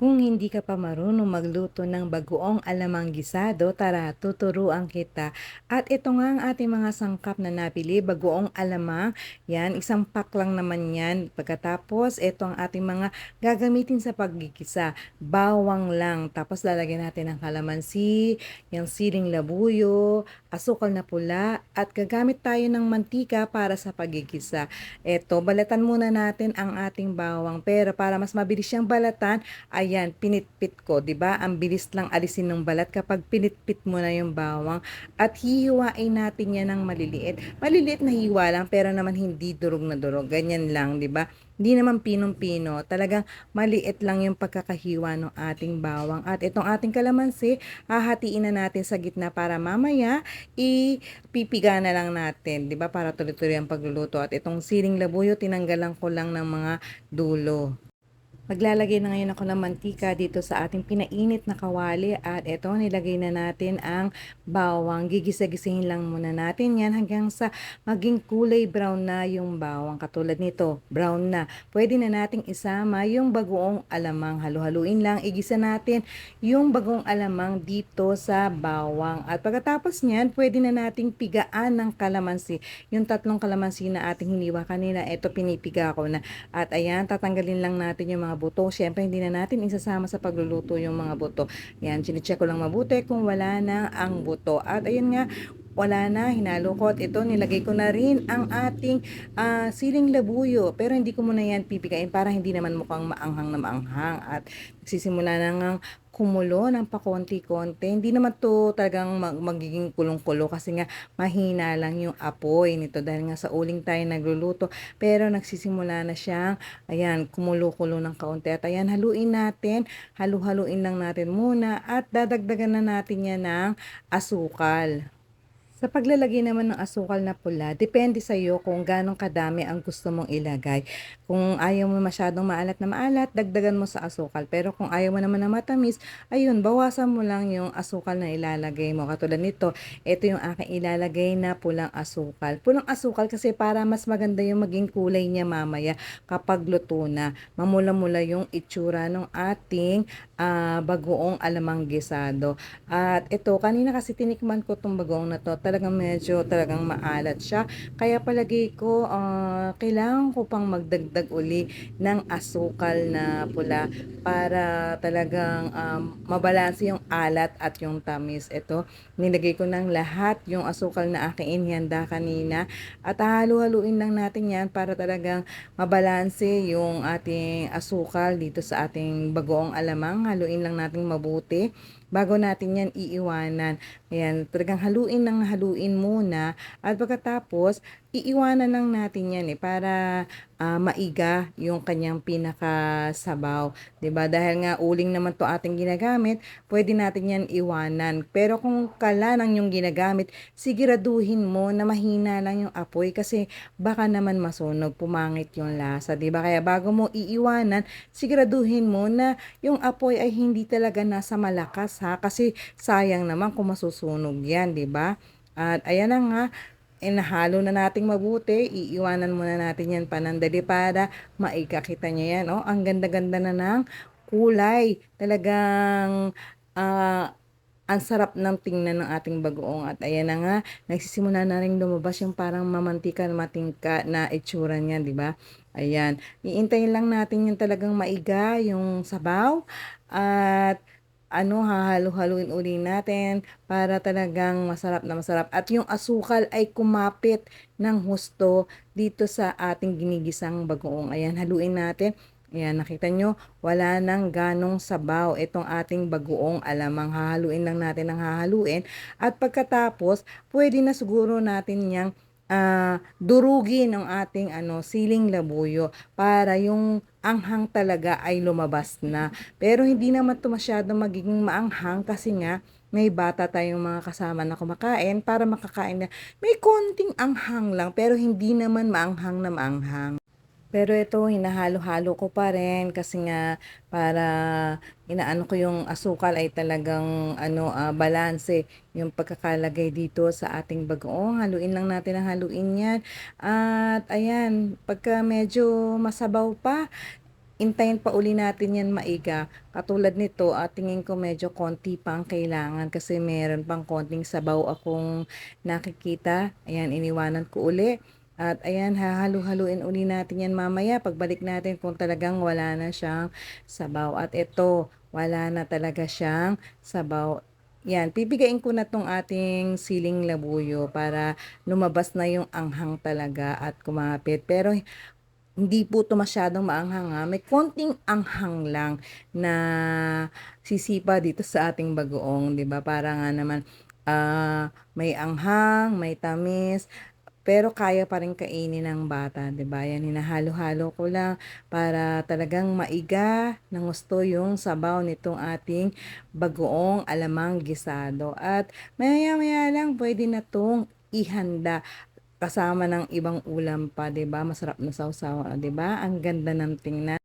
Kung hindi ka pa marunong magluto ng bagoong alamang gisado, tara tuturuan kita. At ito nga ang ating mga sangkap na nabili, bagoong alamang. Yan, isang pack lang naman yan. Pagkatapos, ito ang ating mga gagamitin sa paggigisa. Bawang lang, tapos lalagyan natin ng kalamansi, yung siling labuyo, asukal na pula, at gagamit tayo ng mantika para sa paggigisa. Ito, balatan muna natin ang ating bawang. Pero para mas mabilis siyang balatan, ayan, pinitpit ko, 'di ba? Ang bilis lang alisin ng balat kapag pinitpit mo na yung bawang at hihiwain natin 'yan ng maliliit. Maliliit na hiwa lang pero naman hindi durog na durog. Ganyan lang, 'di ba? Hindi naman pinong-pino. Talagang maliit lang yung pagkakahiwa ng ating bawang. At itong ating kalamansi, hahatiin na natin sa gitna para mamaya ipipiga na lang natin, 'di ba? Para tuloy-tuloy ang pagluluto. At itong siling labuyo, tinanggalan ko lang ng mga dulo. Maglalagay na ngayon ako ng mantika dito sa ating pinainit na kawali at eto nilagay na natin ang bawang. Gigisa-gisahin lang muna natin yan hanggang sa maging kulay brown na yung bawang. Katulad nito, brown na. Pwede na nating isama yung bagoong alamang. Halu-haluin lang, igisa natin yung bagoong alamang dito sa bawang. At pagkatapos niyan, pwede na nating pigaan ng kalamansi. Yung tatlong kalamansi na ating hiniwa kanina, eto pinipiga ko na. At ayan, tatanggalin lang natin yung mga buto. Siyempre, hindi na natin isasama sa pagluluto yung mga buto. Ayan, chinecheck ko lang mabuti kung wala na ang buto. At ayun nga, wala na, hinalo ko. At ito, nilagay ko na rin ang ating siling labuyo. Pero hindi ko muna yan pipigain para hindi naman mukhang maanghang na maanghang. At nagsisimula na nga kumulo ng pakonti-konti. Hindi naman to talagang magiging kulong-kulo kasi nga mahina lang yung apoy nito dahil nga sa uling tayo nagluluto. Pero nagsisimula na siyang, ayan, kumulo-kulo ng kaunti. At ayan, haluin natin. Halu-haluin lang natin muna at dadagdagan na natin yan ng asukal. Sa paglalagay naman ng asukal na pula, depende sa iyo kung ganong kadami ang gusto mong ilagay. Kung ayaw mo masyadong maalat, dagdagan mo sa asukal. Pero kung ayaw mo naman na matamis, ayun, bawasan mo lang yung asukal na ilalagay mo. Katulad nito, ito yung aking ilalagay na pulang asukal. Pulang asukal kasi para mas maganda yung maging kulay niya mamaya kapag luto na. Mamula-mula yung itsura ng ating bagoong alamang gisado. At ito, kanina kasi tinikman ko tong bagoong na to. Talagang medyo talagang maalat siya. Kaya palagi ko, kailangan ko pang magdagdag uli ng asukal na pula para talagang mabalanse yung alat at yung tamis. Ito, nilagay ko ng lahat yung asukal na aking inihanda kanina. At halu-haluin lang natin yan para talagang mabalanse yung ating asukal dito sa ating bagoong alamang. Haluin lang natin mabuti bago natin yan iiwanan. Ayan, talagang haluin muna at pagkatapos iiwanan lang natin yan para maiga yung kanyang pinakasabaw. 'Di ba? Dahil nga uling naman to ating ginagamit, pwede natin yan iwanan. Pero kung kala lang yung ginagamit, siguraduhin mo na mahina lang yung apoy kasi baka naman masunog, pumangit yung lasa. 'Di ba? Kaya bago mo iiwanan, siguraduhin mo na yung apoy ay hindi talaga nasa malakas ha kasi sayang naman kung masusunog yan, 'di ba? At ayan na nga, inahalo na nating mabuti, iiwanan muna natin yan panandali para maikakita niya yan. Oh, ang ganda-ganda na ng kulay. Talagang ang sarap ng tingnan ng ating bagoong. At ayan na nga, nagsisimula na rin lumabas yung parang mamantika na matingka na itsura niya, di ba? Ayan, iintayin lang natin yung talagang maiga yung sabaw at hahalo-haluin uli natin para talagang masarap na masarap. At yung asukal ay kumapit ng husto dito sa ating ginigisang bagoong. Ayan, haluin natin. Ayan, nakita nyo, wala nang ganong sabaw itong ating bagoong alamang. Hahaluin lang natin ng hahaluin. At pagkatapos, pwede na siguro natin niyang durugin ang ating siling labuyo para yung anghang talaga ay lumabas na. Pero hindi naman ito masyado magiging maanghang kasi nga may bata tayong mga kasama na kumakain para makakain na may konting anghang lang pero hindi naman maanghang na maanghang. Pero ito, hinahalo-halo ko pa rin kasi nga para inaano ko yung asukal ay talagang balanse yung pagkakalagay dito sa ating bagoong. Haluin lang natin ang haluin yan. At ayan, pagka medyo masabaw pa, intayin pa uli natin yan maiga. Katulad nito, tingin ko medyo konti pa ang kailangan kasi meron pang konting sabaw akong nakikita. Ayan, iniwanan ko uli. At ayan, hahalu-haluin uli natin yan mamaya. Pagbalik natin kung talagang wala na siyang sabaw. At ito, wala na talaga siyang sabaw. Yan, pipigain ko na tong ating siling labuyo para lumabas na yung anghang talaga at kumapit. Pero hindi po 'to masyadong maanghang, may konting anghang lang na sisipa dito sa ating bagoong, 'di ba? Para nga naman, may anghang, may tamis, pero kaya pa rin kainin ng bata, 'di ba? Yan, hinahalo-halo ko lang para talagang maiga ng gusto yung sabaw nitong ating bagoong alamang gisado. At maya-maya lang puwede na 'tong ihanda. Kasama ng ibang ulam pa, 'di ba? Masarap na sawsawan, 'di ba? Ang ganda ng tingnan.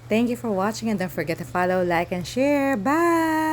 Thank you for watching and don't forget to follow, like, and share. Bye!